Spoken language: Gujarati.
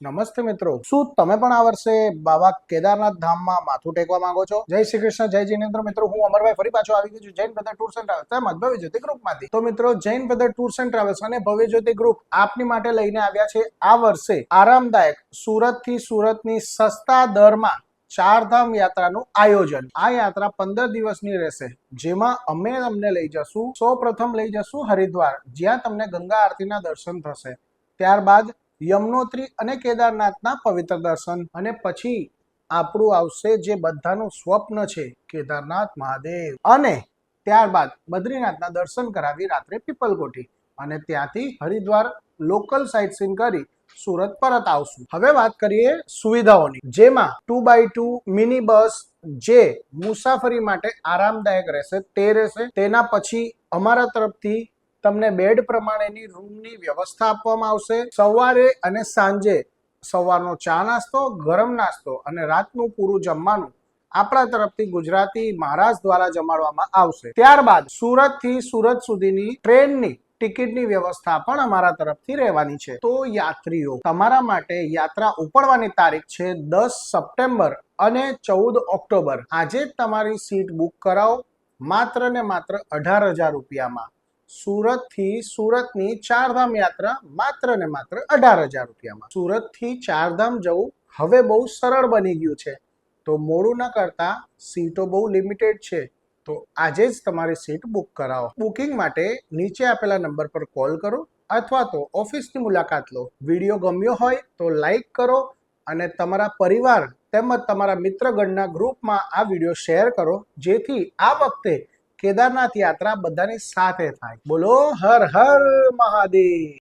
નમસ્તે મિત્રો, શું તમે પણ આ વર્ષે બાબા કેદારનાથ ધામમાં માથું ટેકવા માંગો છો? જય શ્રી કૃષ્ણ, જય જિનેન્દ્ર. મિત્રો, હું અમરભાઈ ફરી પાછો આવી ગયો છું Jain brother tours and travels તેમજ ભવ્ય જ્યોતિ ગ્રુપમાંથી. તો મિત્રો, Jain brother tours and travels અને ભવ્ય જ્યોતિ ગ્રુપ આપની માટે લઈને આવ્યા છે આ વર્ષે આરામદાયક સુરતથી સુરતની સસ્તા દરમાં ચારધામ યાત્રાનું આયોજન. આ યાત્રા 15 દિવસની રહેશે, જેમાં અમે તમને લઈ જશું. સૌ પ્રથમ લઈ જશું હરિદ્વાર, જ્યાં તમને ગંગા આરતીના દર્શન થશે. ત્યારબાદ યમનોત્રી અને કેદારનાથના પવિત્ર દર્શન, અને પછી આપણું આવશે જે બધાનું સ્વપ્ન છે, કેદારનાથ મહાદેવ. અને ત્યારબાદ બદ્રીનાથના દર્શન કરાવી રાત્રે પીપલકોટી, અને ત્યાંથી હરિદ્વાર લોકલ સાઇટ સીન કરી સુરત પરત આવશું. હવે વાત કરીએ સુવિધાઓની, જેમાં 2x2 મિની બસ જે મુસાફરી માટે આરામદાયક રહેશે તે રહેશે. તેના પછી અમારા તરફથી તમને બેડ પ્રમાણેની રૂમની વ્યવસ્થા આપવામાં આવશે. સવારે અને સાંજે સવારનો ચા નાસ્તો, ગરમ નાસ્તો અને રાતનું પૂરું જમવાનું આપણા તરફથી ગુજરાતી મહારાજ દ્વારા જમાડવામાં આવશે. ત્યારબાદ સુરત થી સુરત સુધીની ટ્રેનની ટિકિટની વ્યવસ્થા પણ અમારા તરફથી રહેવાની છે. તો યાત્રીઓ, તમારા માટે યાત્રા ઉપડવાની તારીખ છે 10 સપ્ટેમ્બર અને 14 ઓક્ટોબર. આજે જ તમારી સીટ બુક કરાવો, માત્ર ને માત્ર 18,000 રૂપિયામાં. સુરત થી સુરતની ચારધામ યાત્રા માત્ર ને માત્ર 18,000 રૂપિયામાં. સુરત થી ચારધામ જવું હવે બહુ સરળ બની ગયું છે, તો મોડું ન કરતા, સીટો બહુ લિમિટેડ છે, તો આજે જ તમારી સીટ બુક કરાવો. બુકિંગ માટે નીચે આપેલા નંબર પર કોલ કરો અથવા તો ઓફિસની મુલાકાત લો. વિડીયો ગમ્યો હોય તો લાઈક કરો અને તમારા પરિવાર તેમજ તમારા મિત્રગણના ગ્રુપમાં આ વિડીયો શેર કરો, જેથી આ વખતે કેદારનાથ યાત્રા બધાની સાથે થાય. બોલો હર હર મહાદેવ.